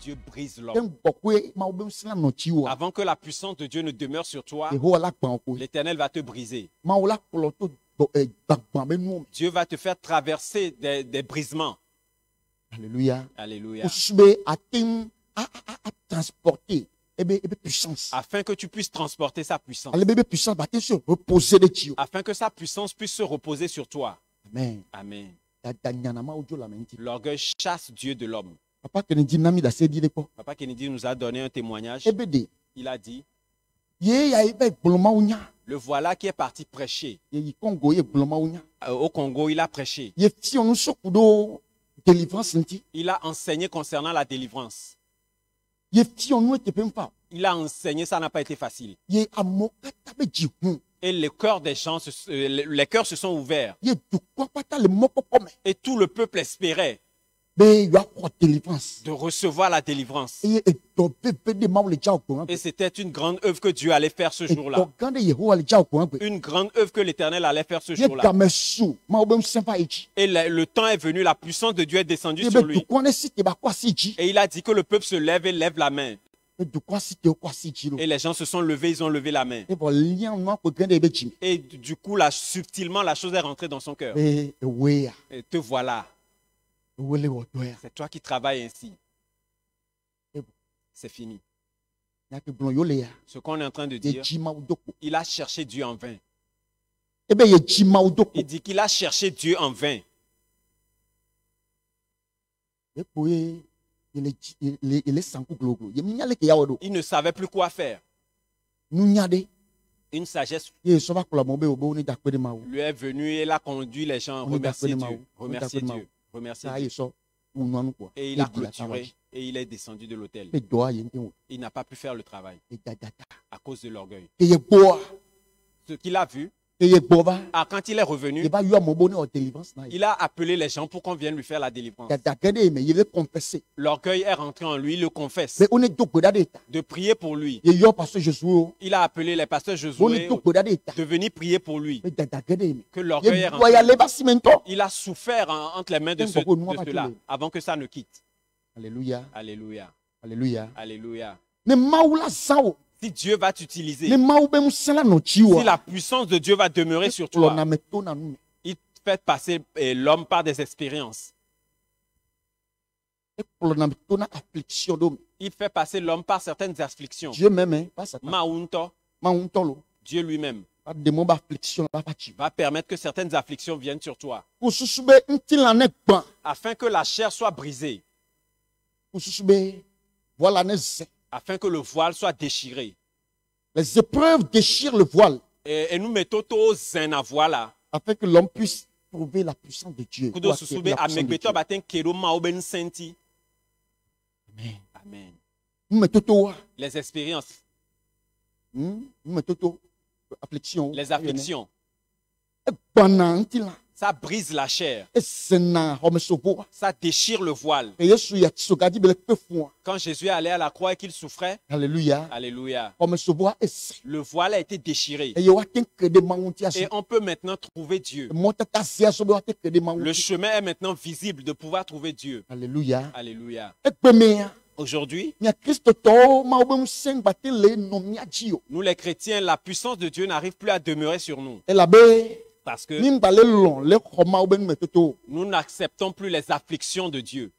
Dieu brise l'homme, avant que la puissance de Dieu ne demeure sur toi, l'Éternel va te briser. Dieu va te faire traverser des brisements. Alléluia. Alléluia. Transporter afin que tu puisses transporter sa puissance, afin que sa puissance puisse se reposer sur toi. Amen. Amen. L'orgueil chasse Dieu de l'homme. Papa Kennedy nous a donné un témoignage. Il a dit, le voilà qui est parti prêcher. Au Congo, il a prêché. Il a enseigné concernant la délivrance. Il a enseigné, ça n'a pas été facile. Et les cœurs des gens, les cœurs se sont ouverts. Et tout le peuple espérait de recevoir la délivrance. Et c'était une grande œuvre que Dieu allait faire ce jour-là. Une grande œuvre que l'Éternel allait faire ce jour-là. Et le temps est venu, la puissance de Dieu est descendue sur lui. Et il a dit que le peuple se lève et lève la main. Et les gens se sont levés, ils ont levé la main. Et du coup, là, subtilement, la chose est rentrée dans son cœur. Et te voilà. C'est toi qui travailles ainsi. C'est fini. Ce qu'on est en train de dire, il a cherché Dieu en vain. Il dit qu'il a cherché Dieu en vain. Il ne savait plus quoi faire. Une sagesse lui est venue et il a conduit les gens à remercier Dieu. Remercier Dieu. Remercier Dieu. Et il a clôturé et il est descendu de l'autel. Il n'a pas pu faire le travail à cause de l'orgueil. Ce qu'il a vu, quand il est revenu, il a appelé les gens pour qu'on vienne lui faire la délivrance. L'orgueil est rentré en lui, il le confesse. De prier pour lui. Il a appelé les pasteurs Josué de venir prier pour lui. Que l'orgueil est rentré. Il a souffert entre les mains de ceux-là avant que ça ne quitte. Alléluia. Alléluia. Alléluia. Alléluia. Si Dieu va t'utiliser, si la puissance de Dieu va demeurer sur toi, il fait passer l'homme par des expériences. Il fait passer l'homme par certaines afflictions. Dieu même, Dieu lui-même va permettre que certaines afflictions viennent sur toi, afin que la chair soit brisée, afin que le voile soit déchiré. Les épreuves déchirent le voile. Et nous mettons tous un voile afin que l'homme puisse trouver la puissance de Dieu. Amen. Amen. Les expériences. Les afflictions. Ça brise la chair. Ça déchire le voile. Quand Jésus est allé à la croix et qu'il souffrait, Alléluia. Alléluia, le voile a été déchiré. Et on peut maintenant trouver Dieu. Le chemin est maintenant visible de pouvoir trouver Dieu. Alléluia. Alléluia. Aujourd'hui, nous les chrétiens, la puissance de Dieu n'arrive plus à demeurer sur nous. Parce que nous n'acceptons plus les afflictions de Dieu.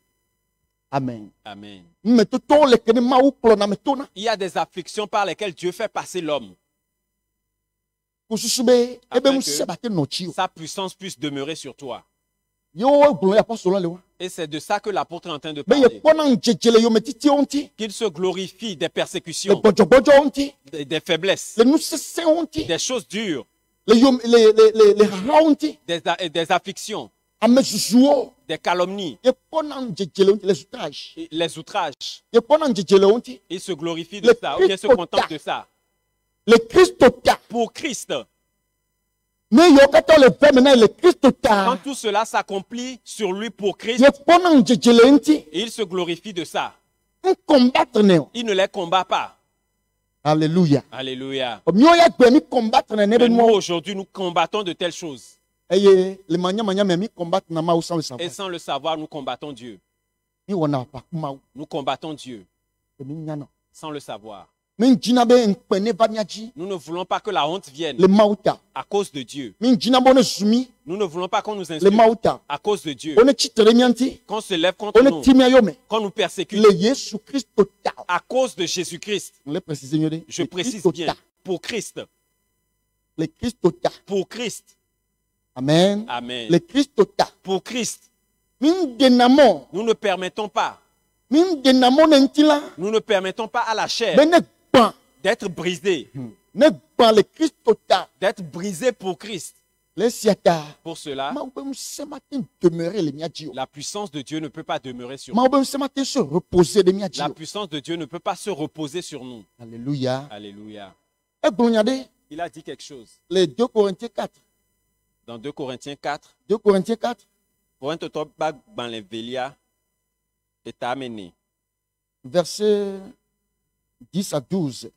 Amen. Amen. Il y a des afflictions par lesquelles Dieu fait passer l'homme, afin que sa puissance puisse demeurer sur toi. Et c'est de ça que l'apôtre est en train de parler. Qu'il se glorifie des persécutions, des faiblesses, des choses dures, des afflictions, des calomnies, les outrages. Il se glorifie de ça, ou bien se contente de ça. Pour Christ. Quand tout cela s'accomplit sur lui pour Christ, il se glorifie de ça. Il ne les combat pas. Alléluia. Alléluia. Mais nous, aujourd'hui, nous combattons de telles choses. Et sans le savoir, nous combattons Dieu. Nous combattons Dieu sans le savoir. Nous ne voulons pas que la honte vienne à cause de Dieu. Nous ne voulons pas qu'on nous insulte à cause de Dieu. Qu'on se lève contre nous, qu'on nous persécute à cause de Jésus-Christ. Je précise bien, pour Christ. Pour Christ. Amen. Amen. Pour Christ. Nous ne permettons pas. Nous ne permettons pas à la chair d'être brisée. D'être brisée pour Christ. Pour cela, la puissance de Dieu ne peut pas demeurer sur nous. La puissance de Dieu ne peut pas se reposer sur nous. Alléluia. Alléluia. Il a dit quelque chose. Les 2 Corinthiens 4. Dans 2 Corinthiens 4. 2 Corinthiens 4. Verset 10 à 12.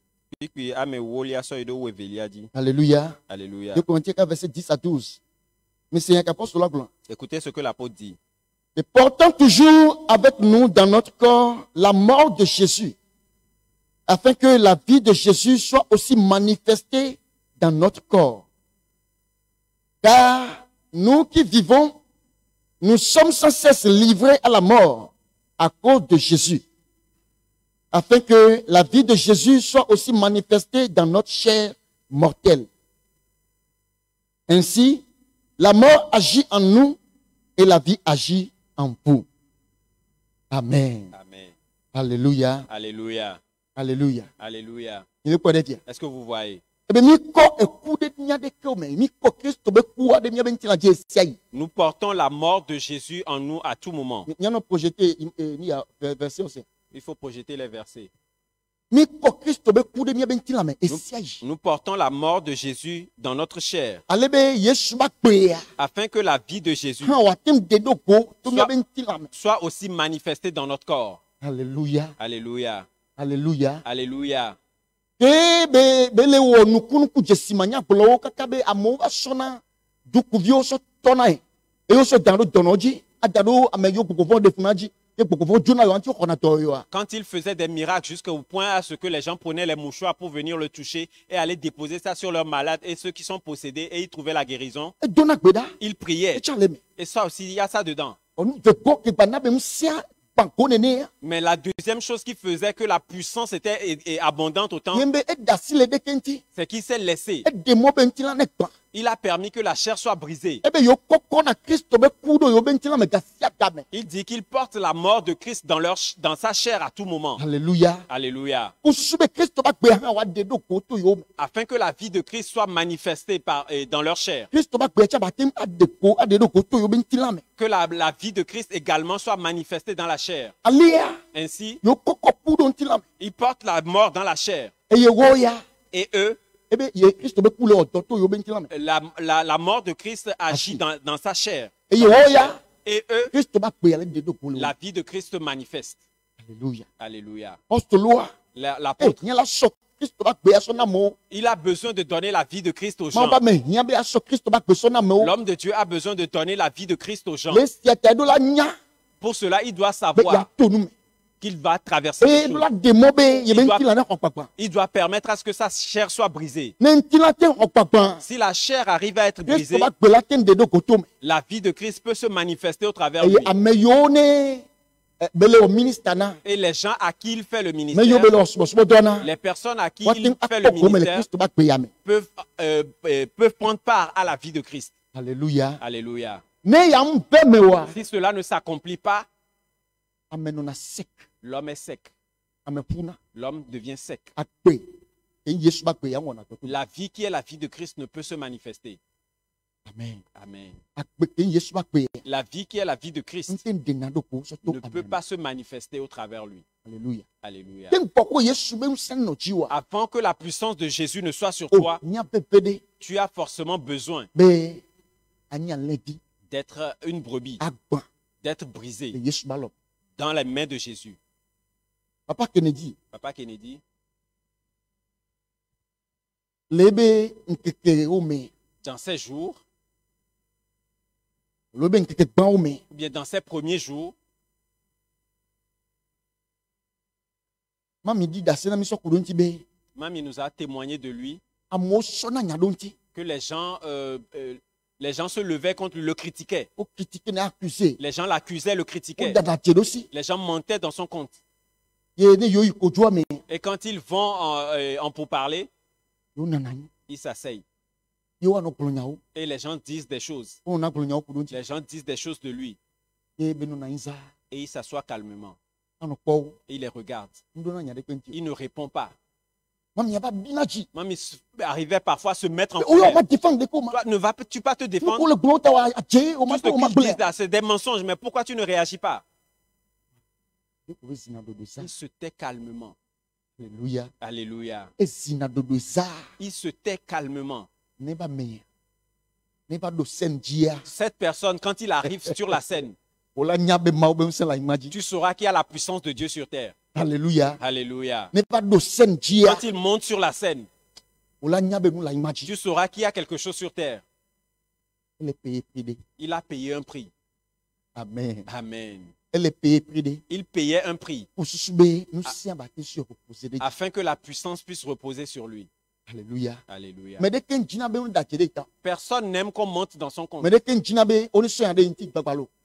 Alléluia. Alléluia. 2 Corinthiens 4, verset 10 à 12. Mais c'est un apôtre la gloire. Écoutez ce que l'apôtre dit. Et portant toujours avec nous dans notre corps la mort de Jésus, afin que la vie de Jésus soit aussi manifestée dans notre corps. Car nous qui vivons, nous sommes sans cesse livrés à la mort à cause de Jésus, afin que la vie de Jésus soit aussi manifestée dans notre chair mortelle. Ainsi, la mort agit en nous et la vie agit en vous. Amen. Amen. Alléluia. Alléluia. Alléluia. Alléluia. Est-ce que vous voyez? Nous portons la mort de Jésus en nous à tout moment. Il faut projeter les versets. Nous portons la mort de Jésus dans notre chair, afin que la vie de Jésus soit aussi manifestée dans notre corps. Alléluia. Alléluia. Alléluia. Alléluia. Quand il faisait des miracles jusqu'au point à ce que les gens prenaient les mouchoirs pour venir le toucher et aller déposer ça sur leurs malades et ceux qui sont possédés et ils trouvaient la guérison, ils priaient. Et ça aussi, il y a ça dedans. Mais la deuxième chose qui faisait que la puissance était abondante autant, c'est qu'il s'est laissé. Il a permis que la chair soit brisée. Il dit qu'il porte la mort de Christ dans sa chair à tout moment. Alléluia. Alléluia. Afin que la vie de Christ soit manifestée dans leur chair. Que la vie de Christ également soit manifestée dans la chair. Ainsi, il porte la mort dans la chair. Et eux, la mort de Christ agit dans sa chair. Et eux, la vie de Christ manifeste. Alléluia. Alléluia. L'apôtre, il a besoin de donner la vie de Christ aux gens. L'homme de Dieu a besoin de donner la vie de Christ aux gens. Pour cela, il doit savoir qu'il va traverser les choses. Il doit permettre à ce que sa chair soit brisée. Si la chair arrive à être brisée, la vie de Christ peut se manifester au travers de lui. Et les gens à qui il fait le ministère, les personnes à qui il fait le ministère peuvent prendre part à la vie de Christ. Alléluia. Alléluia. Si cela ne s'accomplit pas, l'homme est sec. L'homme devient sec. La vie qui est la vie de Christ ne peut se manifester. Amen. Amen. La vie qui est la vie de Christ ne peut pas se manifester au travers lui. Alléluia. Alléluia. Avant que la puissance de Jésus ne soit sur toi, tu as forcément besoin d'être une brebis, d'être brisé dans les mains de Jésus. Papa Kennedy, dans ces jours, ou bien dans ces premiers jours, Mamie nous a témoigné de lui que les gens se levaient contre lui, le critiquaient. Les gens l'accusaient, le critiquaient. Les gens mentaient dans son compte. Et quand ils vont en pourparler, ils s'asseyent. Et les gens disent des choses. Les gens disent des choses de lui. Et il s'assoit calmement. Et il les regarde. Il ne répond pas. Mamie arrivait parfois à se mettre en colère. Toi, ne vas-tu pas te défendre? Tout ce qu'ils disent là, c'est des mensonges, mais pourquoi tu ne réagis pas? Il se tait calmement. Alléluia. Alléluia. Il se tait calmement. Cette personne, quand il arrive sur la scène, tu sauras qu'il y a la puissance de Dieu sur terre. Alléluia. Alléluia. Quand il monte sur la scène, tu sauras qu'il y a quelque chose sur terre. Il a payé un prix. Amen. Amen. Il payait un prix afin que la puissance puisse reposer sur lui. Alléluia. Alléluia. Personne n'aime qu'on monte dans son compte.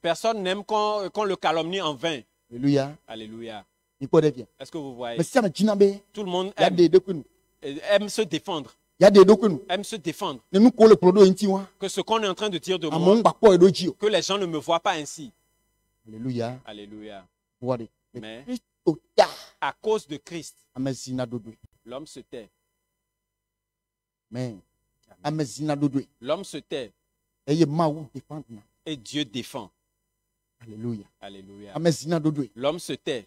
Personne n'aime qu'on le calomnie en vain. Alléluia. Alléluia. Est-ce que vous voyez? Tout le monde aime se défendre. Aime se défendre. Que ce qu'on est en train de dire de moi, que les gens ne me voient pas ainsi. Alléluia. Alléluia. Mais à cause de Christ, l'homme se tait. L'homme se tait. Et Dieu défend. Alléluia. Alléluia. L'homme se tait.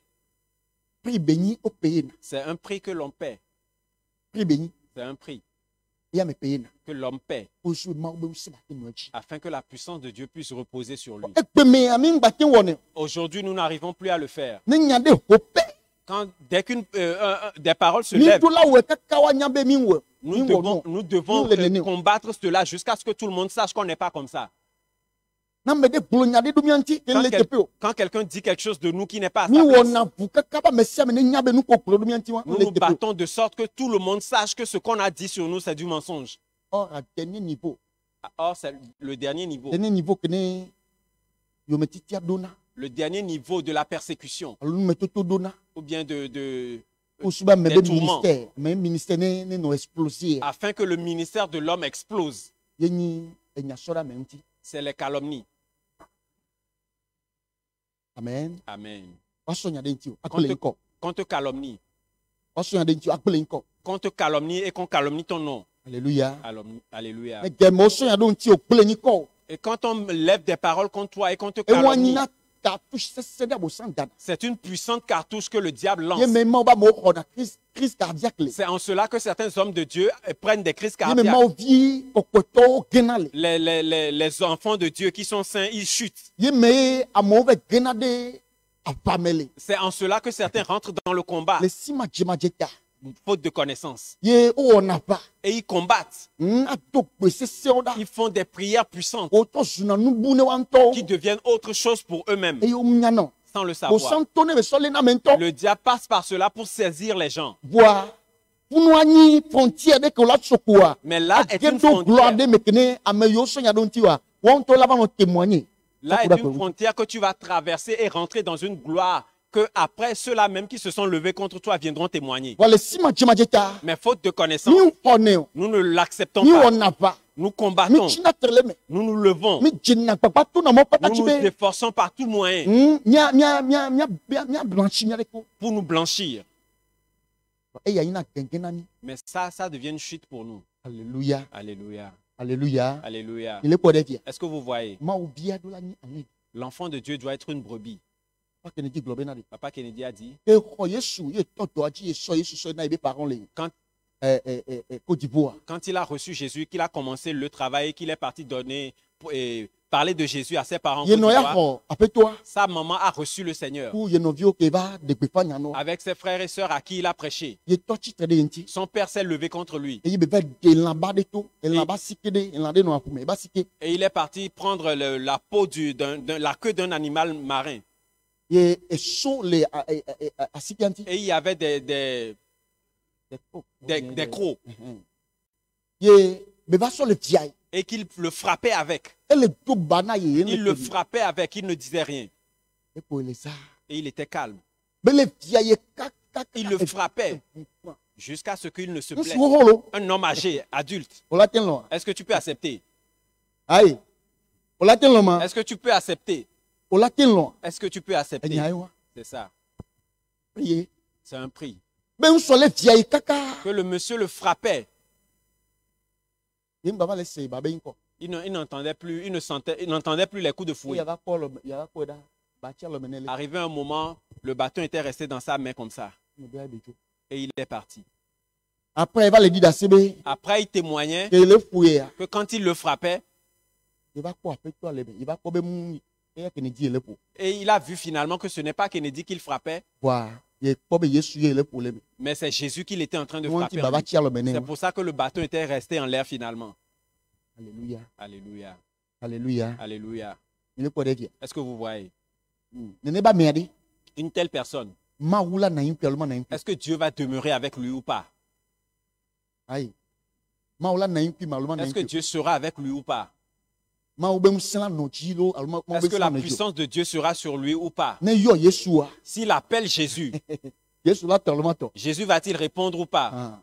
C'est un prix que l'on paie. C'est un prix que l'homme paie afin que la puissance de Dieu puisse reposer sur lui. Aujourd'hui, nous n'arrivons plus à le faire. Dès qu'une des paroles se lèvent, nous devons combattre cela jusqu'à ce que tout le monde sache qu'on n'est pas comme ça. Quand quelqu'un dit quelque chose de nous qui n'est pas à sa place, nous nous battons de sorte que tout le monde sache que ce qu'on a dit sur nous, c'est du mensonge. Or, c'est le dernier niveau. Le dernier niveau de la persécution. Ou bien des tourments. Afin que le ministère de l'homme explose. C'est les calomnies. Amen. Amen. Qu'on te calomnie. Qu'on te calomnie et qu'on calomnie ton nom. Alléluia. Alléluia. Et quand on lève des paroles contre toi et qu'on te calomnie, c'est une puissante cartouche que le diable lance. C'est en cela que certains hommes de Dieu prennent des crises cardiaques. Les enfants de Dieu qui sont saints, ils chutent. C'est en cela que certains rentrent dans le combat. Faute de connaissance. Et ils combattent. Ils font des prières puissantes qui deviennent autre chose pour eux-mêmes sans le savoir. Le diable passe par cela pour saisir les gens. Mais là est une frontière. Là est une frontière que tu vas traverser et rentrer dans une gloire que après ceux-là même qui se sont levés contre toi viendront témoigner. Mais faute de connaissance, nous ne l'acceptons pas. Nous combattons. Nous nous levons. Nous nous efforçons par tout moyen pour nous blanchir. Mais ça devient une chute pour nous. Alléluia. Alléluia. Alléluia. Alléluia. Est-ce que vous voyez? L'enfant de Dieu doit être une brebis. Papa Kennedy a dit, quand il a reçu Jésus, qu'il a commencé le travail et qu'il est parti parler de Jésus à ses parents, sa maman a reçu le Seigneur avec ses frères et sœurs à qui il a prêché. Son père s'est levé contre lui. Et il est parti prendre la peau la queue d'un animal marin. Et il y avait des crocs. Et qu'il le frappait avec. Il le frappait avec, il ne disait rien. Et il était calme. Il le frappait jusqu'à ce qu'il ne se blesse. Un homme âgé, adulte. Est-ce que tu peux accepter? Est-ce que tu peux accepter? Est-ce que tu peux accepter? C'est ça. C'est un prix. Que le monsieur le frappait. Il n'entendait plus, il n'entendait plus les coups de fouet. Arrivé un moment, le bâton était resté dans sa main comme ça. Et il est parti. Après, il témoignait que quand il le frappait, et il a vu finalement que ce n'est pas Kennedy qu'il frappait, mais c'est Jésus qu'il était en train de frapper. C'est pour ça que le bâton était resté en l'air finalement. Alléluia. Alléluia. Alléluia. Alléluia. Est-ce que vous voyez? Une telle personne, est-ce que Dieu va demeurer avec lui ou pas? Est-ce que Dieu sera avec lui ou pas? Est-ce que la puissance de Dieu sera sur lui ou pas? S'il appelle Jésus, Jésus va-t-il répondre ou pas?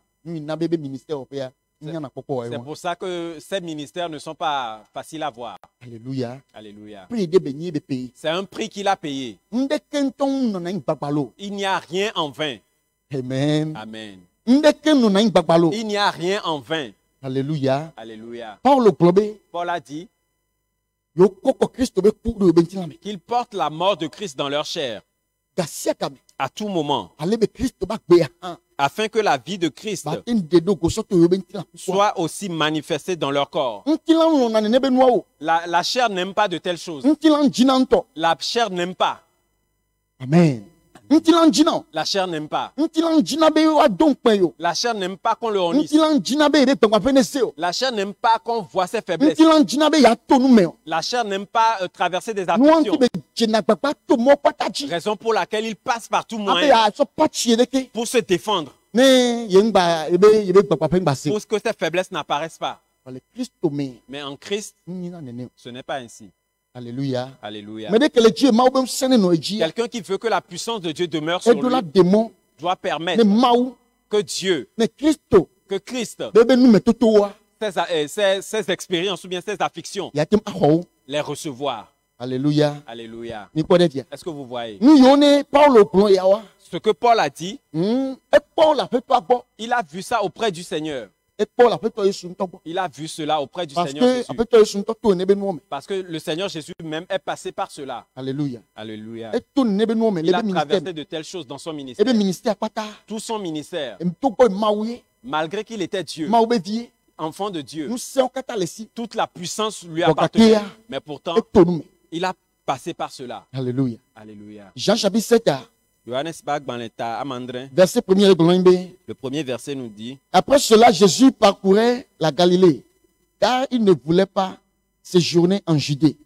C'est pour ça que ces ministères ne sont pas faciles à voir. Alléluia. Alléluia. C'est un prix qu'il a payé. Il n'y a rien en vain. Amen. Amen. Il n'y a rien en vain. Alléluia. Alléluia. Paul a dit qu'ils portent la mort de Christ dans leur chair à tout moment, afin que la vie de Christ soit aussi manifestée dans leur corps. La chair n'aime pas de telles choses. La chair n'aime pas. Amen. La chair n'aime pas. La chair n'aime pas qu'on le honnisse. La chair n'aime pas qu'on voit ses faiblesses. La chair n'aime pas traverser des afflictions. Raison pour laquelle il passe par tout moyen pour se défendre. Pour que ses faiblesses n'apparaissent pas. Mais en Christ, ce n'est pas ainsi. Alléluia. Alléluia. Quelqu'un qui veut que la puissance de Dieu demeure sur lui doit permettre que Dieu, que Christ, ses expériences ou bien ses afflictions, les recevoir. Alléluia. Alléluia. Est-ce que vous voyez? Ce que Paul a dit, il a vu ça auprès du Seigneur. Il a vu cela auprès du Seigneur Jésus. Parce que le Seigneur Jésus même est passé par cela. Alléluia. Alléluia. Il a traversé de telles choses dans son ministère. Tout son ministère. Malgré qu'il était Dieu, enfant de Dieu, toute la puissance lui appartenait. Mais pourtant, il a passé par cela. Alléluia. Alléluia. Jean chapitre 7. Verset 1. Le premier verset nous dit: Après cela, Jésus parcourait la Galilée, car il ne voulait pas séjourner en Judée,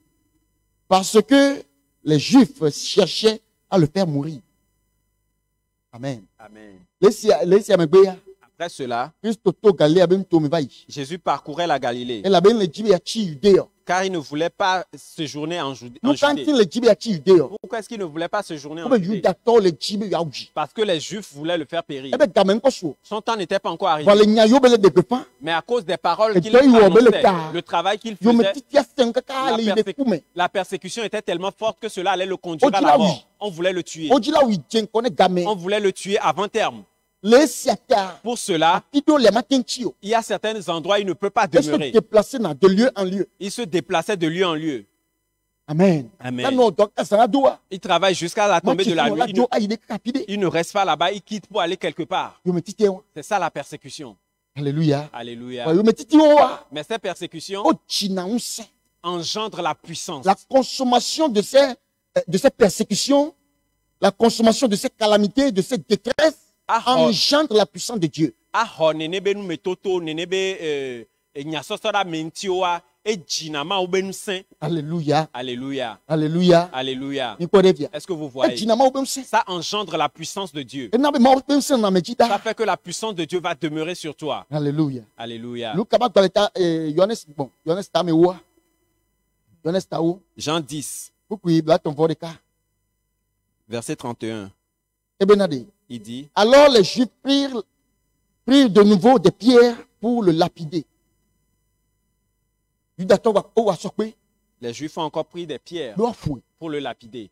parce que les Juifs cherchaient à le faire mourir. Amen. Amen. Après cela, Jésus parcourait la Galilée, car il ne voulait pas séjourner en Judée. Pourquoi est-ce qu'il ne voulait pas séjourner en Judée? Parce que les Juifs voulaient le faire périr. Son temps n'était pas encore arrivé. Mais à cause des paroles qu'il annonçait, le travail qu'il faisait, la persécution était tellement forte que cela allait le conduire à la mort. On voulait le tuer. On voulait le tuer avant terme. Pour cela, il y a certains endroits où il ne peut pas demeurer. Il se déplaçait de lieu en lieu. Amen. Amen. Il travaille jusqu'à la tombée de la nuit. Il ne reste pas là-bas, il quitte pour aller quelque part. C'est ça la persécution. Alléluia. Alléluia. Mais ces persécutions engendrent la puissance. La consommation de ces persécutions, la consommation de ces calamités, de ces détresses, engendre la puissance de Dieu. Alléluia. Alléluia. Alléluia. Alléluia. Est-ce que vous voyez? Ça engendre la puissance de Dieu. Ça fait que la puissance de Dieu va demeurer sur toi. Alléluia. Alléluia. Jean 10, verset 31. Il dit, alors les Juifs prirent de nouveau des pierres pour le lapider. Les Juifs ont encore pris des pierres pour le lapider.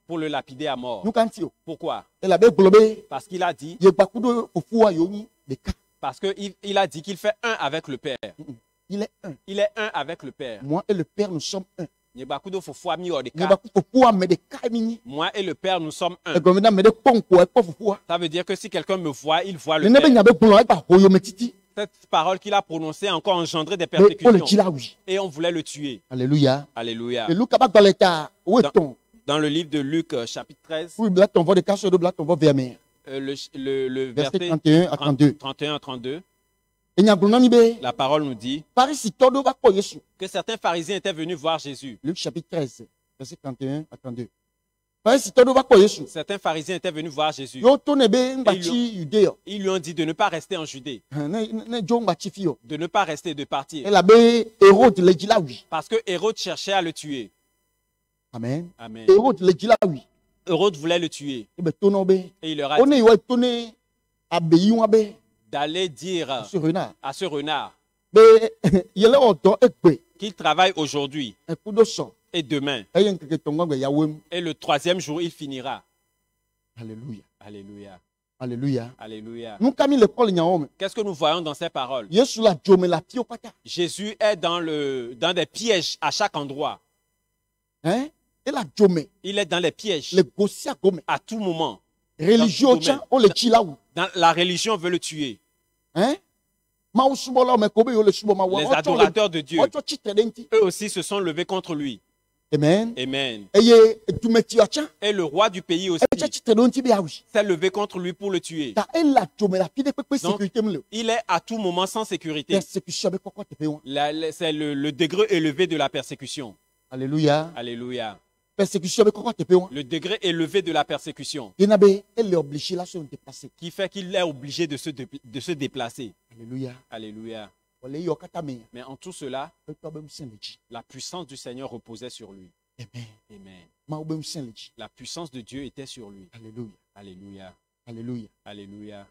Pour le lapider à mort. Pourquoi? Parce qu'il a dit, parce qu'il a dit qu'il fait un avec le Père. Il est un. Il est un avec le Père. Moi et le Père, nous sommes un. Moi et le Père, nous sommes un. Ça veut dire que si quelqu'un me voit, il voit le Père. Cette parole qu'il a prononcée a encore engendré des persécutions. Et on voulait le tuer. Alléluia. Alléluia. Dans le livre de Luc, chapitre 13, le verset 31 à 32. 31 à 32. La parole nous dit que certains pharisiens étaient venus voir Jésus. Luc chapitre 13, verset 31 à 32. Certains pharisiens étaient venus voir Jésus. Ils lui ont dit de ne pas rester en Judée. De ne pas rester, de partir. Parce que Hérode cherchait à le tuer. Amen. Amen. Hérode voulait le tuer. Et il leur a dit d'aller dire à ce renard qu'il travaille aujourd'hui et demain. Et le troisième jour, il finira. Alléluia. Alléluia. Alléluia. Alléluia. Qu'est-ce que nous voyons dans ces paroles? Jésus est dans des pièges à chaque endroit. Il est dans les pièges à tout moment. Dans la religion veut le tuer. Les adorateurs de Dieu, eux aussi se sont levés contre lui. Amen. Amen. Et le roi du pays aussi s'est levé contre lui pour le tuer. Donc, il est à tout moment sans sécurité. C'est le degré élevé de la persécution. Alléluia. Alléluia. Le degré élevé de la persécution qui fait qu'il est obligé de se déplacer. Alléluia. Alléluia. Mais en tout cela, la puissance du Seigneur reposait sur lui. Amen. La puissance de Dieu était sur lui. Alléluia. Alléluia. Alléluia. Alléluia.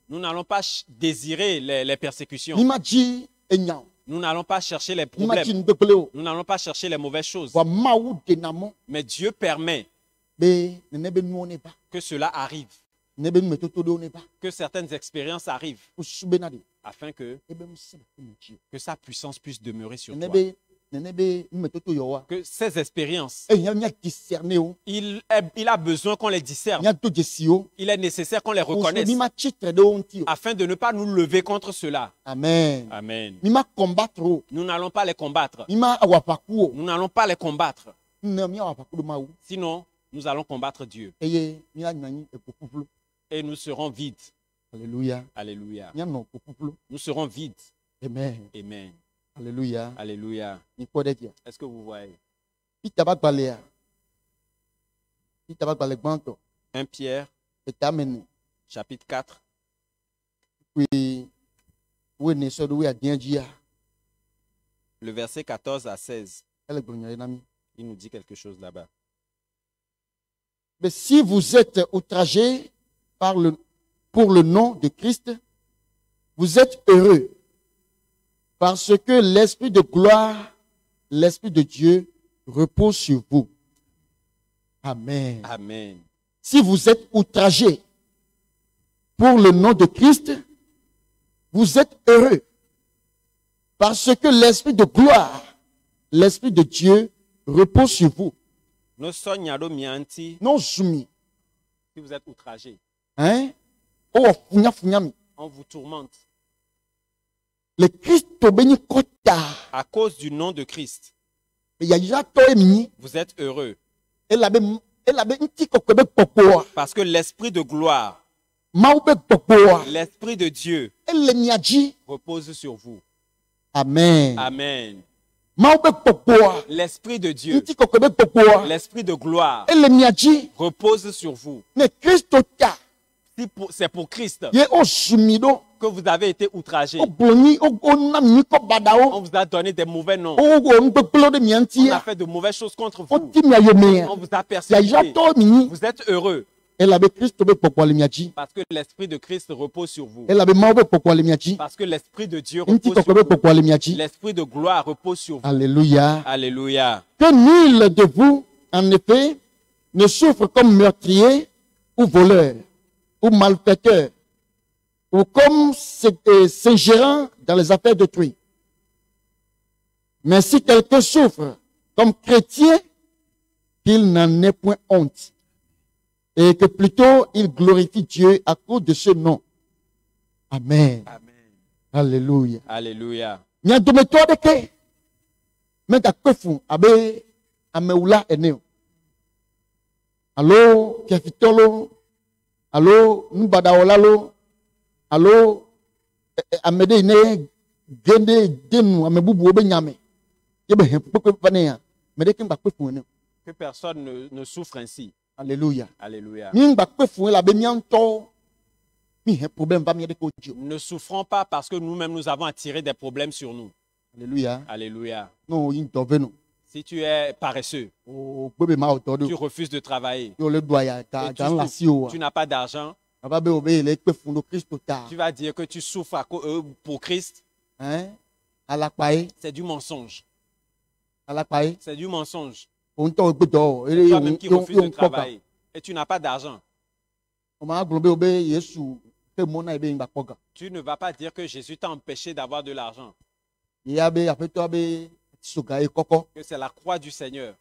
Nous n'allons pas désirer les persécutions. Nous n'allons pas chercher les problèmes. Nous n'allons pas chercher les mauvaises choses. Mais Dieu permet que cela arrive. Que certaines expériences arrivent afin que sa puissance puisse demeurer sur toi. Que ces expériences, il a besoin qu'on les discerne. Il est nécessaire qu'on les reconnaisse afin de ne pas nous lever contre cela. Amen. Amen. Nous n'allons pas les combattre. Nous n'allons pas les combattre. Sinon, nous allons combattre Dieu. Et nous serons vides. Alléluia. Alléluia. Nous serons vides. Amen. Amen. Alléluia. Alléluia. Est-ce que vous voyez? 1 Pierre, chapitre 4. Le verset 14 à 16. Il nous dit quelque chose là-bas. Mais si vous êtes outragés pour le nom de Christ, vous êtes heureux, parce que l'Esprit de gloire, l'Esprit de Dieu repose sur vous. Amen. Amen. Si vous êtes outragés pour le nom de Christ, vous êtes heureux, parce que l'Esprit de gloire, l'Esprit de Dieu repose sur vous. Non soumis. Si vous êtes outragés. On vous tourmente. Le Christ à cause du nom de Christ. Vous êtes heureux. Parce que l'Esprit de gloire, L'Esprit de Dieu repose sur vous. Amen. Amen. L'Esprit de Dieu, l'Esprit de gloire repose sur vous. C'est pour Christ que vous avez été outragés. On vous a donné des mauvais noms. On a fait de mauvaises choses contre vous. On vous a persécuté. Vous êtes heureux. Parce que l'Esprit de Christ repose sur vous. Parce que l'Esprit de Dieu repose sur vous. L'Esprit de gloire repose sur vous. Alléluia. Alléluia. Que nul de vous, en effet, ne souffre comme meurtrier ou voleur ou malfaiteur ou comme s'ingérant dans les affaires d'autrui. Mais si quelqu'un souffre comme chrétien, qu'il n'en ait point honte. Et que plutôt il glorifie Dieu à cause de ce nom. Amen. Amen. Alléluia. Alléluia. Allo, kefitolo, allo, nubadaolalo, allo, amede ne gende denu amebubu obe nyame. Yebe hempoko paneya. Mede kimba kwefu ne. Que personne ne souffre ainsi. Alléluia. Alléluia. Ne souffrons pas parce que nous-mêmes nous avons attiré des problèmes sur nous. Alléluia. Alléluia. Non, si tu es paresseux, tu refuses de travailler, tu n'as pas d'argent, tu vas dire que tu souffres pour Christ. C'est du mensonge. C'est du mensonge. C'est toi-même qui refuses de travailler et tu n'as pas d'argent. Tu ne vas pas dire que Jésus t'a empêché d'avoir de l'argent. Que c'est la croix du Seigneur.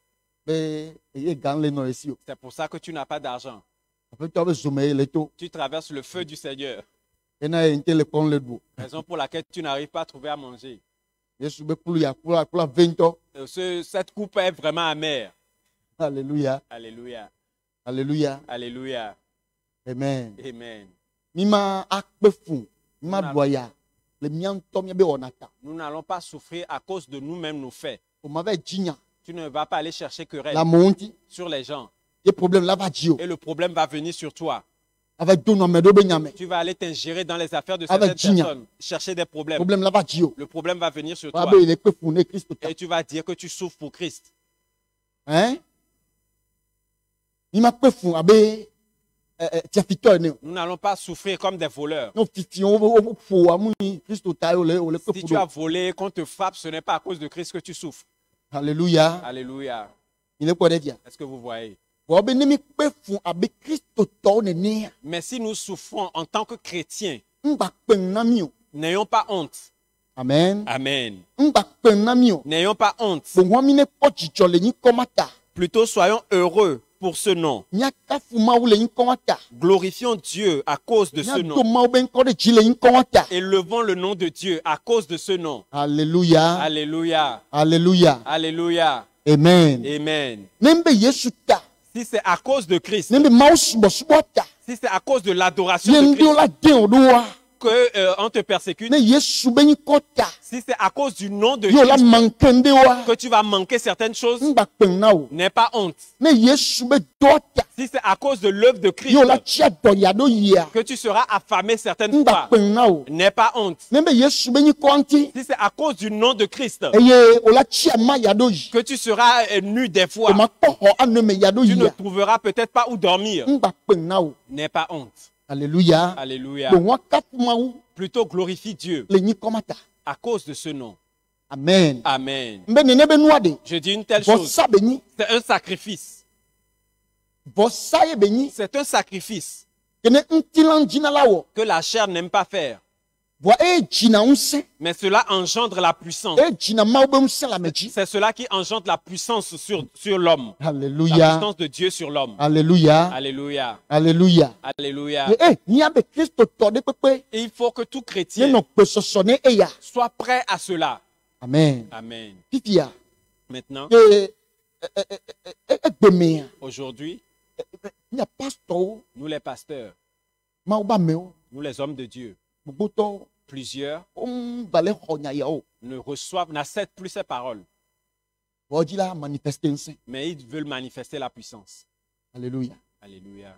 C'est pour ça que tu n'as pas d'argent. Tu traverses le feu du Seigneur. Raison pour laquelle tu n'arrives pas à trouver à manger. Cette coupe est vraiment amère. Alléluia. Alléluia. Alléluia. Alléluia. Amen. Amen. Nous n'allons pas souffrir à cause de nous-mêmes nos faits. Tu ne vas pas aller chercher querelle sur les gens. Et le problème va venir sur toi. Tu vas aller t'ingérer dans les affaires de certaines personnes, chercher des problèmes. Le problème va venir sur toi. Et tu vas dire que tu souffres pour Christ. Hein? Nous n'allons pas souffrir comme des voleurs. Si tu as volé, qu'on te frappe, ce n'est pas à cause de Christ que tu souffres. Alléluia. Alléluia. Est-ce que vous voyez? Mais si nous souffrons en tant que chrétiens, n'ayons pas honte. Amen. Amen. N'ayons pas honte. Plutôt soyons heureux pour ce nom. Glorifions Dieu à cause de ce nom. Élevons le nom de Dieu à cause de ce nom. Alléluia. Alléluia. Alléluia. Alléluia. Amen. Amen. Si c'est à cause de Christ, si c'est à cause de l'adoration de Christ qu'on te persécute, si c'est à cause du nom de Christ que tu vas manquer certaines choses, n'aie pas honte. Si c'est à cause de l'œuvre de Christ que tu seras affamé certaines fois, n'aie pas honte. Si c'est à cause du nom de Christ que tu seras nu des fois, tu ne trouveras peut-être pas où dormir, n'aie pas honte. Alléluia. Alléluia. Plutôt glorifie Dieu à cause de ce nom. Amen. Amen. Je dis une telle chose. C'est un sacrifice. C'est un sacrifice que la chair n'aime pas faire. Mais cela engendre la puissance. C'est cela qui engendre la puissance sur l'homme. Alléluia. La puissance de Dieu sur l'homme. Alléluia. Alléluia. Alléluia. Alléluia. Et il faut que tout chrétien soit prêt à cela. Amen. Amen. Maintenant, aujourd'hui, nous les pasteurs, Nous les hommes de Dieu, plusieurs ne reçoivent, n'acceptent plus ces paroles. Mais ils veulent manifester la puissance. Alléluia. Alléluia.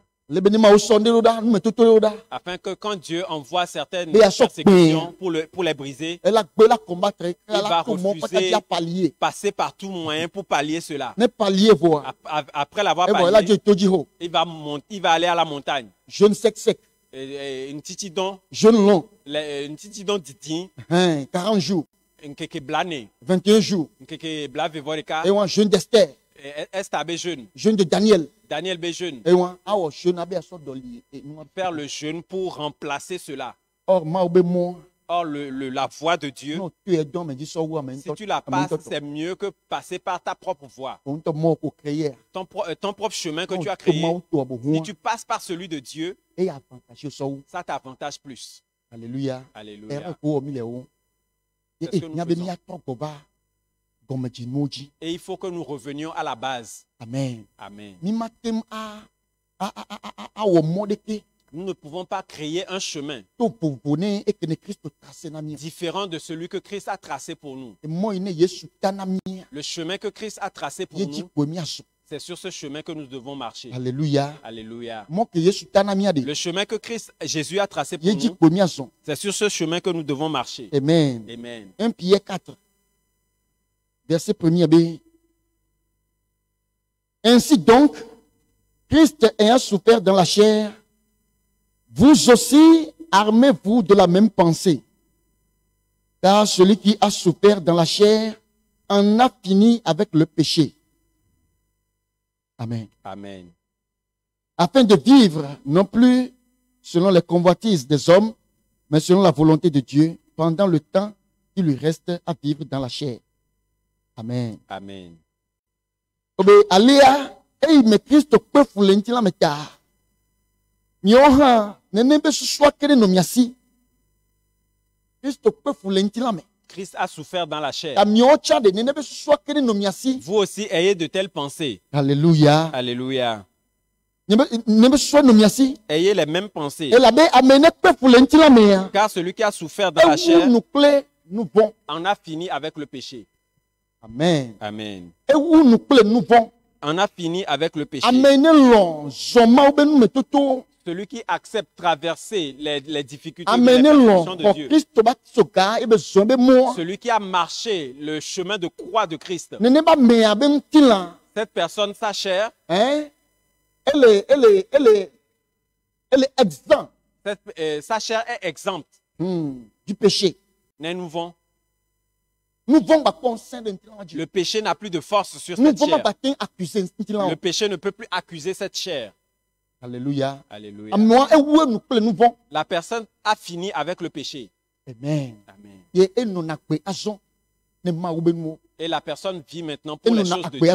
Afin que quand Dieu envoie certaines persécutions pour les briser, il va refuser passer par tout moyen pour pallier cela. Après l'avoir pallié, il va aller à la montagne. Jeune sec. Une petite don. Jeune long. Une petite don dit 40 jours. 21 jours. Et un jeune d'Esther. Jeune de Daniel. Daniel B. jeune. Faire le jeûne pour remplacer cela. Or, la voix de Dieu, si tu la passes, c'est mieux que passer par ta propre voie. Ton propre chemin que tu as créé, si tu passes par celui de Dieu, ça t'avantage plus. Alléluia. Alléluia. Et il faut que nous revenions à la base. Amen. Amen. Nous ne pouvons pas créer un chemin différent de celui que Christ a tracé pour nous. Le chemin que Christ a tracé pour nous, c'est sur ce chemin que nous devons marcher. Alléluia. Alléluia. Le chemin que Jésus a tracé pour nous, c'est sur ce chemin que nous devons marcher. Amen. Amen. 1 Pierre 4, verset 1er B. Ainsi donc, Christ ayant souffert dans la chair, vous aussi armez-vous de la même pensée. Car celui qui a souffert dans la chair en a fini avec le péché. Amen. Amen. Afin de vivre non plus selon les convoitises des hommes, mais selon la volonté de Dieu, pendant le temps qui lui reste à vivre dans la chair. Amen. Amen. Aléa, et mais Christ peut fouler la méta. Mioha, n'aime soit que nos miasi. Christ peut fouler la méta. Christ a souffert dans la chair. Vous aussi ayez de telles pensées. Alléluia. Alléluia. Ayez les mêmes pensées. Car celui qui a souffert dans la chair en a fini avec le péché. Amen. Amen. En a fini avec le péché. Celui qui accepte traverser les difficultés de Dieu. Celui qui a marché le chemin de croix de Christ. Cette personne, sa chair, elle est exempte. Sa chair est exempte du péché. Le péché n'a plus de force sur cette chair. Le péché ne peut plus accuser cette chair. Alléluia. Alléluia. La personne a fini avec le péché. Amen. Amen. Et la personne vit maintenant pour les choses de Dieu.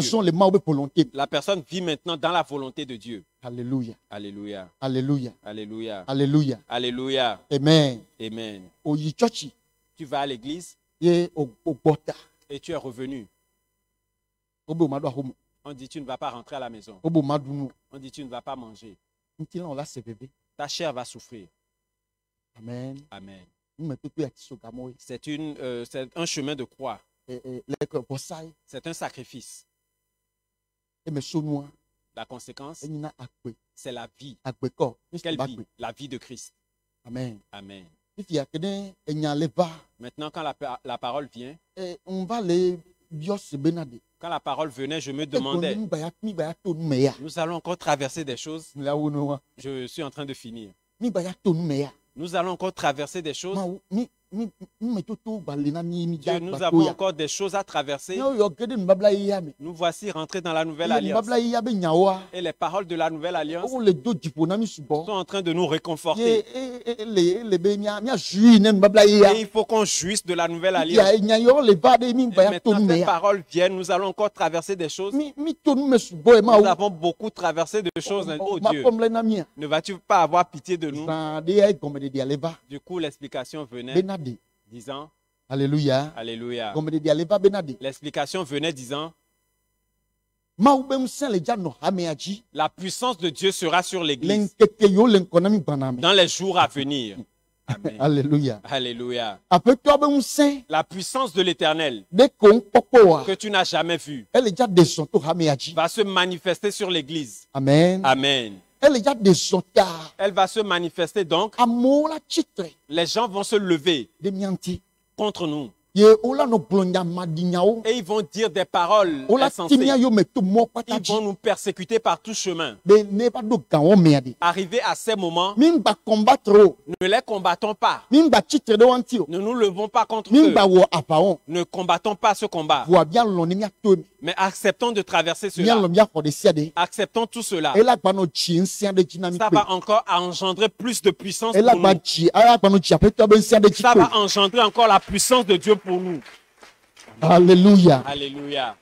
La personne vit maintenant dans la volonté de Dieu. Alléluia. Alléluia. Alléluia. Alléluia. Alléluia. Alléluia. Amen. Amen. Tu vas à l'église et tu es revenu. On dit tu ne vas pas rentrer à la maison. On dit tu ne vas pas manger. Ta chair va souffrir. Amen. Amen. C'est un chemin de croix. C'est un sacrifice. La conséquence, c'est la vie. Quelle vie? La vie de Christ. Amen. Amen. Maintenant, quand la parole vient, on va les quand la parole venait, je me demandais, nous allons encore traverser des choses. Je suis en train de finir. Nous allons encore traverser des choses. Dieu, nous avons encore des choses à traverser. Nous voici rentrés dans la nouvelle alliance. Et les paroles de la nouvelle alliance sont en train de nous réconforter. Et il faut qu'on jouisse de la nouvelle alliance. Et maintenant, ces paroles viennent, nous allons encore traverser des choses. Nous avons beaucoup traversé de choses. Oh Dieu, ne vas-tu pas avoir pitié de nous? Du coup, l'explication venait disant Alléluia. Alléluia. L'explication venait disant La puissance de Dieu sera sur l'église dans les jours à venir. Amen. Alléluia. Alléluia. La puissance de l'Éternel que tu n'as jamais vue va se manifester sur l'église. Amen. Amen. Elle va se manifester donc. Les gens vont se lever contre nous. Et ils vont dire des paroles insensées. Ils vont nous persécuter par tout chemin. Arrivé à ces moments, ne les combattons pas. Ne nous levons pas contre eux. Ne combattons pas ce combat. Mais acceptons de traverser cela. Acceptons tout cela. Ça va encore engendrer plus de puissance pour nous. Ça va engendrer encore la puissance de Dieu pour nous. Alléluia. Alléluia.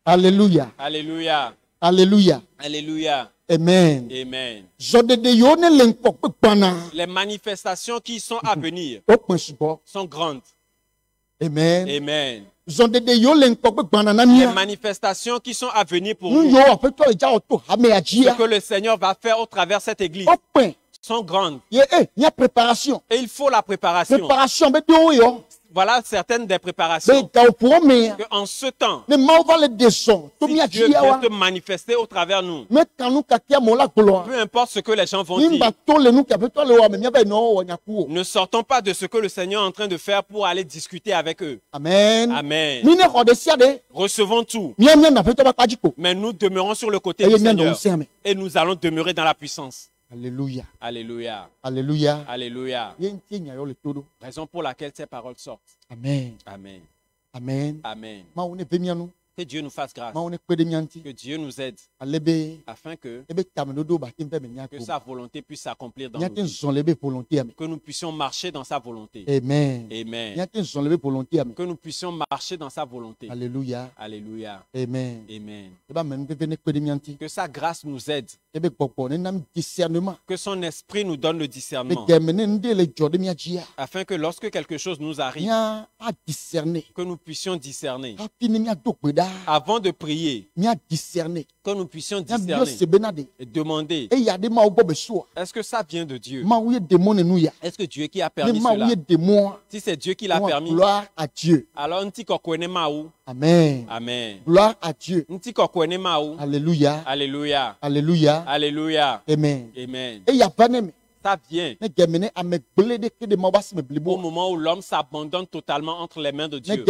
Alléluia. Alléluia. Alléluia. Alléluia. Amen. Amen. Les manifestations qui sont à venir sont grandes. Amen. Amen. Les manifestations qui sont à venir pour nous, ce que le Seigneur va faire au travers de cette église, sont grandes. Il y a préparation. Et il faut la préparation. Voilà certaines des préparations. En ce temps, si Dieu vient te manifester au travers nous, peu importe ce que les gens vont dire, ne sortons pas de ce que le Seigneur est en train de faire pour aller discuter avec eux. Amen. Amen. Recevons tout. Mais nous demeurons sur le côté du Seigneur. Et nous allons demeurer dans la puissance. Alléluia. Alléluia. Alléluia. Alléluia. Raison pour laquelle ces paroles sortent. Amen. Amen. Amen. Amen. Que Dieu nous fasse grâce. Que Dieu nous aide. Afin que sa volonté puisse s'accomplir dans nos vies. Que nous puissions marcher dans sa volonté. Amen. Amen. Que nous puissions marcher dans sa volonté. Alléluia. Alléluia. Amen. Amen. Que sa grâce nous aide. Que son esprit nous donne le discernement. Afin que lorsque quelque chose nous arrive, que nous puissions discerner. Avant de prier, que nous puissions discerner et demander, est-ce que ça vient de Dieu? Est-ce que Dieu qui a permis cela? Si c'est Dieu qui l'a permis, gloire à Dieu. alors Amen. Amen. Gloire à Dieu. Alléluia. Alléluia. Alléluia. Alléluia. Amen. Amen. Ça vient au moment où l'homme s'abandonne totalement entre les mains de Dieu.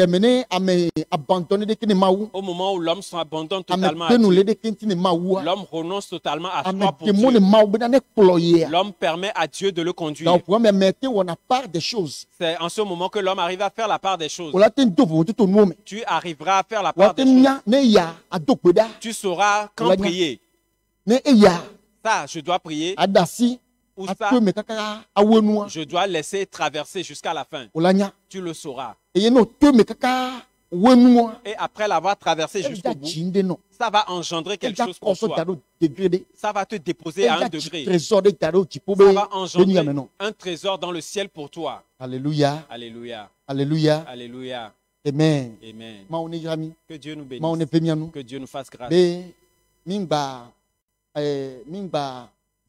Au moment où l'homme s'abandonne totalement à Dieu, l'homme renonce totalement à soi pour Dieu. L'homme permet à Dieu de le conduire. C'est en ce moment que l'homme arrive à faire la part des choses. Tu arriveras à faire la part des choses. Tu sauras quand prier. Ça, je dois prier. Ou ça, je dois laisser traverser jusqu'à la fin. Tu le sauras. Et après l'avoir traversé jusqu'au bout, ça va engendrer quelque chose pour toi. Ça va te déposer à un degré. Ça va engendrer un trésor dans le ciel pour toi. Alléluia. Alléluia. Alléluia. Alléluia. Amen. Amen. Que Dieu nous bénisse. Que Dieu nous fasse grâce.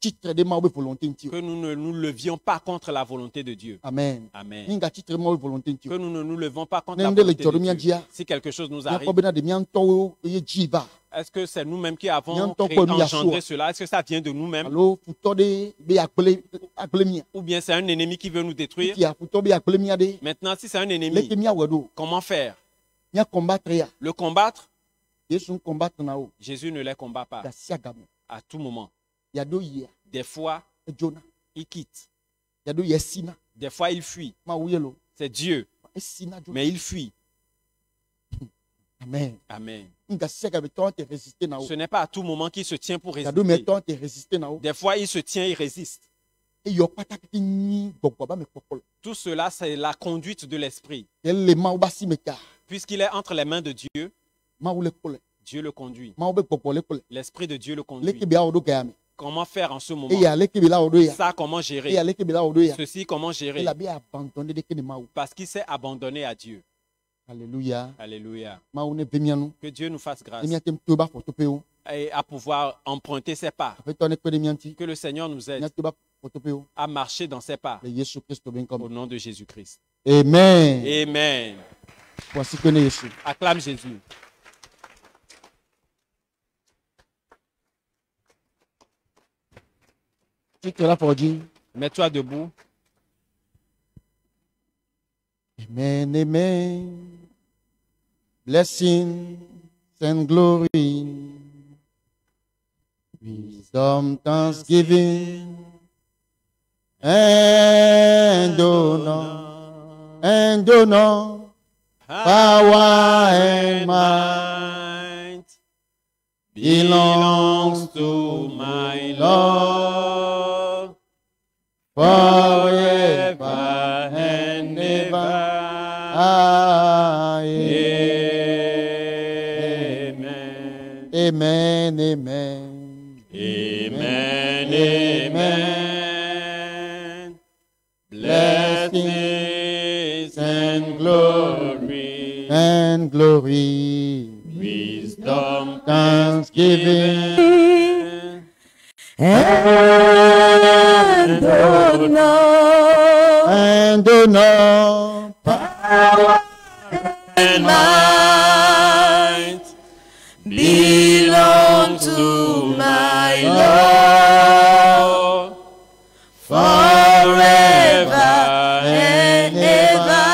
Que nous ne nous levions pas contre la volonté de Dieu. Amen. Amen. Que nous ne nous levons pas contre la volonté de Dieu. Si quelque chose nous arrive, est-ce que c'est nous-mêmes qui avons engendré cela? Est-ce que ça vient de nous-mêmes? Ou bien c'est un ennemi qui veut nous détruire? Maintenant, si c'est un ennemi, comment faire? Le combattre? Jésus ne les combat pas. À tout moment. Des fois, il quitte. Des fois, il fuit. C'est Dieu. Mais il fuit. Amen. Amen. Ce n'est pas à tout moment qu'il se tient pour résister. Des fois, il se tient et résiste. Tout cela, c'est la conduite de l'esprit. Puisqu'il est entre les mains de Dieu, Dieu le conduit. L'esprit de Dieu le conduit. Comment faire en ce moment? Ça, comment gérer? Ceci, comment gérer? Parce qu'il s'est abandonné à Dieu. Alléluia. Alléluia. Que Dieu nous fasse grâce et à pouvoir emprunter ses pas. Que le Seigneur nous aide à marcher dans ses pas. Au nom de Jésus-Christ. Amen. Amen. Acclame Jésus. Mets-toi debout. Amen, amen. Blessing and glory, wisdom, thanksgiving, and honor, power and might belongs to my Lord forever and ever. Amen, amen. Amen, amen. Blessings and glory. And glory. Wisdom, thanksgiving. And honor. And honor. Power and might belong to my Lord forever and ever.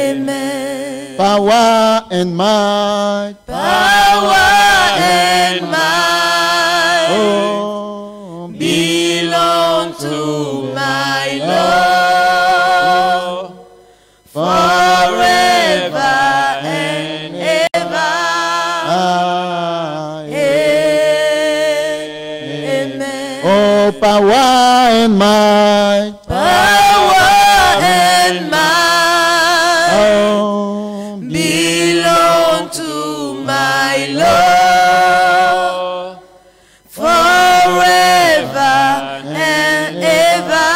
Amen. Power and might. Power and might. Oh, belong to my Lord forever and ever. Amen. Oh, power and might. Power and might. Oh, belong to my Lord forever and ever.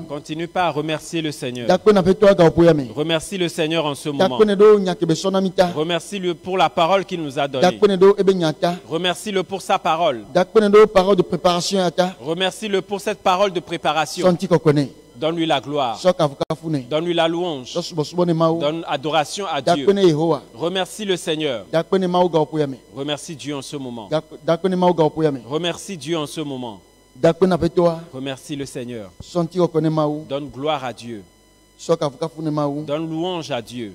Continue pas à remercier le Seigneur. Remercie le Seigneur en ce moment. Remercie-le pour la parole qu'il nous a donnée. Remercie-le pour sa parole. Remercie-le pour cette parole de préparation. Donne-lui la gloire. Donne-lui la louange. Donne adoration à Dieu. Remercie le Seigneur. Remercie Dieu en ce moment. Remercie Dieu en ce moment. Remercie le Seigneur. Donne gloire à Dieu. Donne louange à Dieu.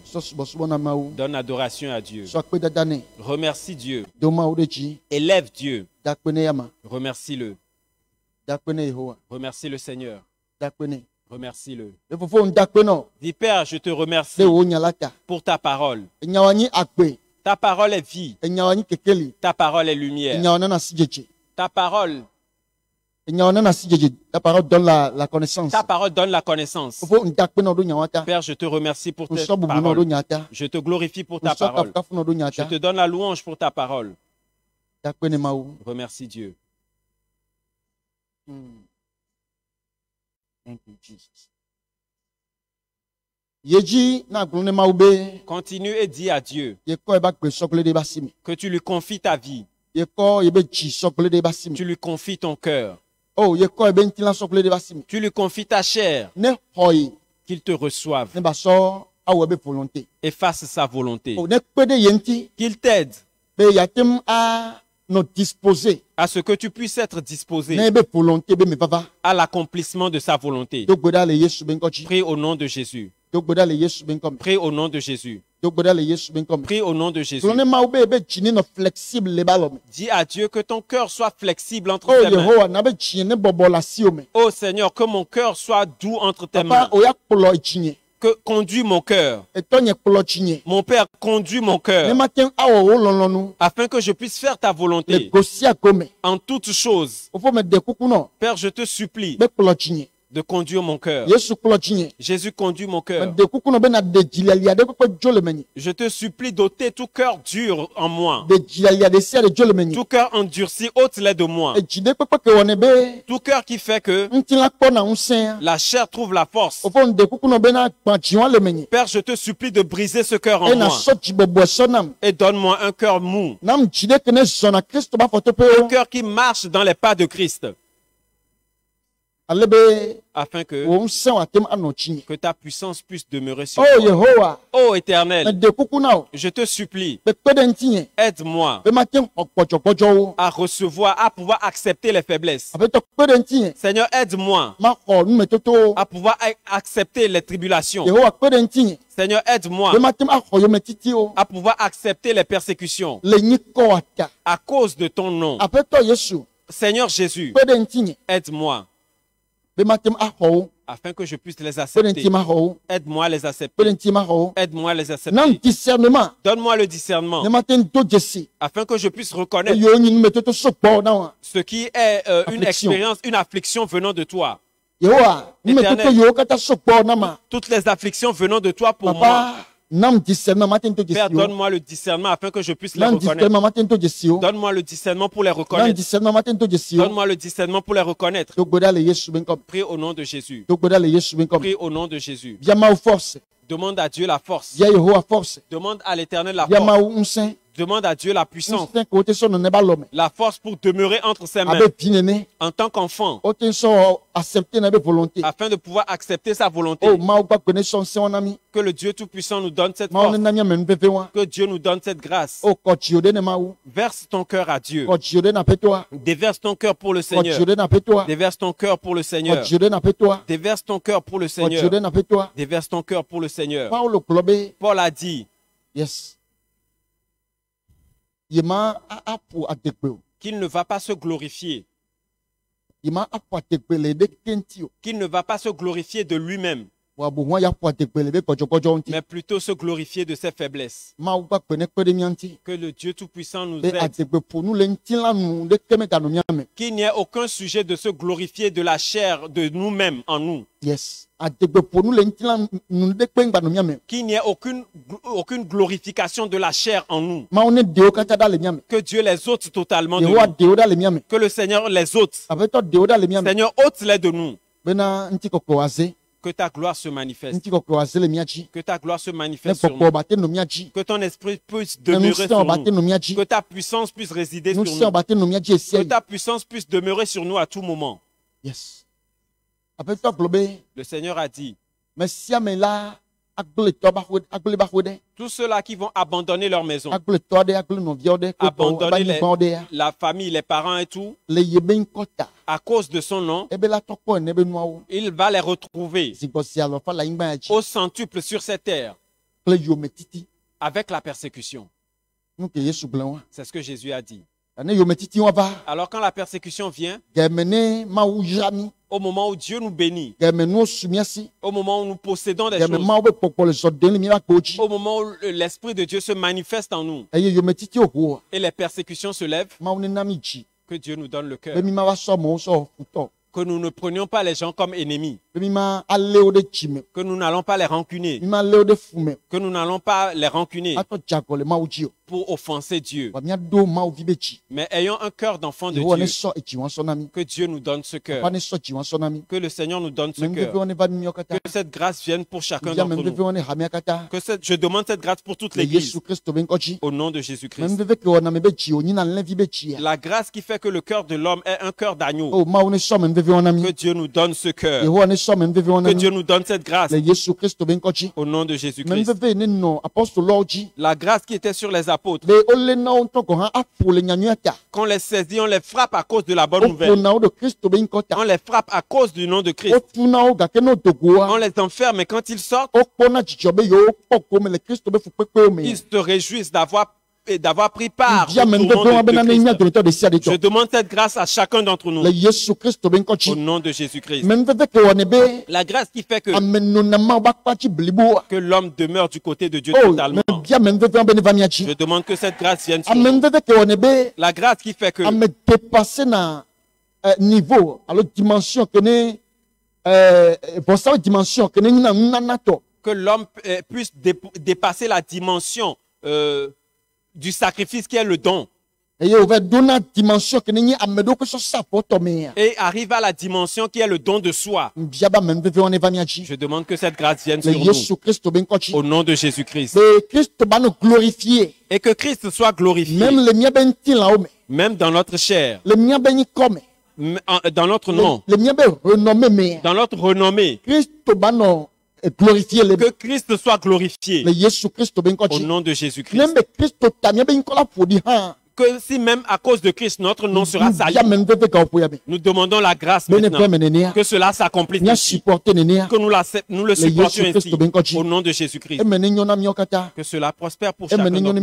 Donne adoration à Dieu. Remercie Dieu. Élève Dieu. Remercie-le. Remercie le Seigneur. Remercie-le. Dis Père, je te remercie pour ta parole. Ta parole est vie. Ta parole est lumière. Ta parole donne la connaissance. Ta parole donne la connaissance. Père, je te remercie pour ta parole. Je te glorifie pour ta parole. Je te donne la louange pour ta parole. Remercie Dieu. Thank you, Jesus. Continue et dis à Dieu que tu lui confies ta vie. Tu lui confies ton cœur. Tu lui confies ta chair. Qu'il te reçoive et fasse sa volonté. Qu'il t'aide à ce que tu puisses être disposé à l'accomplissement de sa volonté. Prie au nom de Jésus. Prie au nom de Jésus. Prie au nom de Jésus. Dis à Dieu que ton cœur soit flexible entre tes mains. Oh Seigneur, que mon cœur soit doux entre tes mains. Que conduis mon cœur. Mon Père, conduis mon cœur. Afin que je puisse faire ta volonté. En toutes choses. Père, je te supplie de conduire mon cœur. Jésus conduit mon cœur. Je te supplie d'ôter tout cœur dur en moi. Tout cœur endurci, ôte-les de moi. Tout cœur qui fait que la chair trouve la force. Père, je te supplie de briser ce cœur en moi. Et donne-moi un cœur mou. Un cœur qui marche dans les pas de Christ. Afin que ta puissance puisse demeurer sur moi. Oh Éternel, je te supplie, aide-moi à recevoir, à pouvoir accepter les faiblesses. Seigneur, aide-moi à pouvoir accepter les tribulations. Seigneur, aide-moi à pouvoir accepter les persécutions à cause de ton nom. Seigneur Jésus, aide-moi afin que je puisse les accepter. Aide-moi à les accepter. Aide-moi à les accepter. Donne-moi le discernement afin que je puisse reconnaître ce qui est une expérience, une affliction venant de toi. Éternel, toutes les afflictions venant de toi pour moi. Père, donne-moi le discernement afin que je puisse les reconnaître. Donne-moi le discernement pour les reconnaître. Donne-moi le discernement pour les reconnaître. Prie au nom de Jésus. Prie au nom de Jésus. Demande à Dieu la force. Demande à l'Éternel la force. Demande à Dieu la puissance, la force pour demeurer entre ses mains en tant qu'enfant, afin de pouvoir accepter sa volonté. Que le Dieu Tout-Puissant nous donne cette force, que Dieu nous donne cette grâce. Verse ton cœur à Dieu. Déverse ton cœur pour le Seigneur. Déverse ton cœur pour le Seigneur. Déverse ton cœur pour le Seigneur. Déverse ton cœur pour le Seigneur. Paul a dit, qu'il ne va pas se glorifier. Qu'il ne va pas se glorifier de lui-même, mais plutôt se glorifier de ses faiblesses. Que le Dieu Tout-Puissant nous aide. Qu'il n'y ait aucun sujet de se glorifier de la chair de nous-mêmes en nous. Qu'il n'y ait aucune glorification de la chair en nous. Que Dieu les ôte totalement de nous. Que le Seigneur les ôte. Seigneur, ôte-les de nous. Que ta gloire se manifeste. Que ta gloire se manifeste sur nous. Que ton esprit puisse demeurer sur nous. Que ta puissance puisse résider sur nous. Que ta puissance puisse demeurer sur nous à tout moment. Le Seigneur a dit, tous ceux-là qui vont abandonner leur maison, abandonner la famille, les parents et tout, à cause de son nom, il va les retrouver au centuple sur cette terre avec la persécution. C'est ce que Jésus a dit. Alors quand la persécution vient, au moment où Dieu nous bénit, au moment où nous possédons des choses, au moment où l'Esprit de Dieu se manifeste en nous, et les persécutions se lèvent, que Dieu nous donne le cœur. Que nous ne prenions pas les gens comme ennemis. Que nous n'allons pas les rancuner. Que nous n'allons pas les rancuner pour offenser Dieu. Mais ayons un cœur d'enfant de Dieu. Que Dieu nous donne ce cœur. Que le Seigneur nous donne ce cœur. Que cette grâce vienne pour chacun d'entre nous. Je demande cette grâce pour toute l'Église. Au nom de Jésus-Christ. La grâce qui fait que le cœur de l'homme est un cœur d'agneau. Que Dieu nous donne ce cœur. Que Dieu nous donne cette grâce. Au nom de Jésus-Christ. La grâce qui était sur les apôtres. Quand on les saisit, on les frappe à cause de la bonne nouvelle. On les frappe à cause du nom de Christ. On les enferme et quand ils sortent, ils se réjouissent d'avoir pris part au tournant de Christ. Je demande cette grâce à chacun d'entre nous. Au nom de Jésus-Christ. La grâce qui fait que l'homme demeure du côté de Dieu totalement. Je demande que cette grâce vienne sur nous. La grâce qui fait que que l'homme puisse dépasser la dimension du sacrifice qui est le don. Et arrive à la dimension qui est le don de soi. Je demande que cette grâce vienne sur nous. Au nom de Jésus-Christ. Et que Christ soit glorifié. Même dans notre chair. Dans notre nom. Dans notre renommée. Que Christ soit glorifié. Au nom de Jésus-Christ. Que si même à cause de Christ, notre nom sera sali. Nous demandons la grâce maintenant. Que cela s'accomplisse ici. Que nous le supportions ici. Au nom de Jésus-Christ. Que cela prospère pour chacun de nous.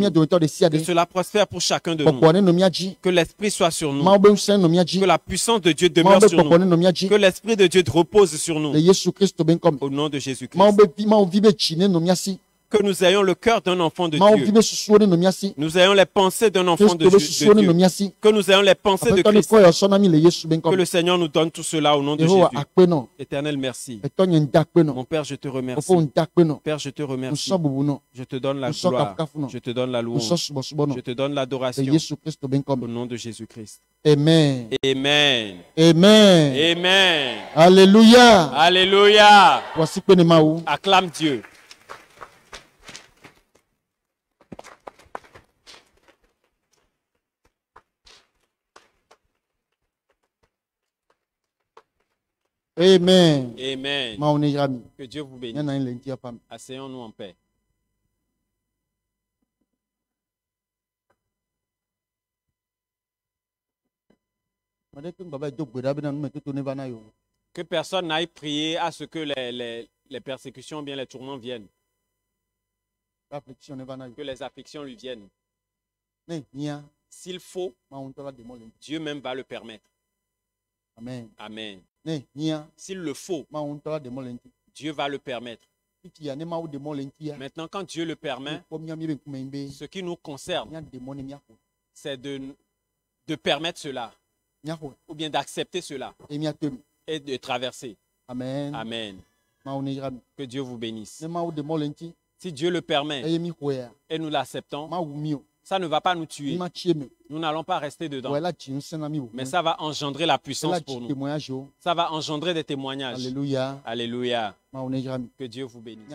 Que cela prospère pour chacun de nous. Que l'Esprit soit sur nous. Que la puissance de Dieu demeure sur nous. Que l'Esprit de Dieu repose sur nous. Au nom de Jésus-Christ. Que nous ayons le cœur d'un enfant de Dieu. Nous ayons les pensées d'un enfant de Dieu. Que nous ayons les pensées de Christ. Que le Seigneur nous donne tout cela au nom de Jésus. Éternel, merci. Mon Père, je te remercie. Père, je te remercie. Je te donne la gloire. Je te donne la louange. Je te donne l'adoration. Au nom de Jésus-Christ. Amen. Amen. Amen. Amen. Alléluia. Alléluia. Acclame Dieu. Amen. Amen. Que Dieu vous bénisse. Asseyons-nous en paix. Que personne n'aille prier à ce que les persécutions ou bien les tourments viennent. Que les afflictions lui viennent. S'il faut, Dieu même va le permettre. Amen. Amen. S'il le faut, Dieu va le permettre. Maintenant, quand Dieu le permet, ce qui nous concerne, c'est de permettre cela, ou bien d'accepter cela, et de traverser. Amen. Amen. Que Dieu vous bénisse. Si Dieu le permet, et nous l'acceptons, ça ne va pas nous tuer. Nous n'allons pas rester dedans. Mais ça va engendrer la puissance pour nous. Ça va engendrer des témoignages. Alléluia. Alléluia. Que Dieu vous bénisse.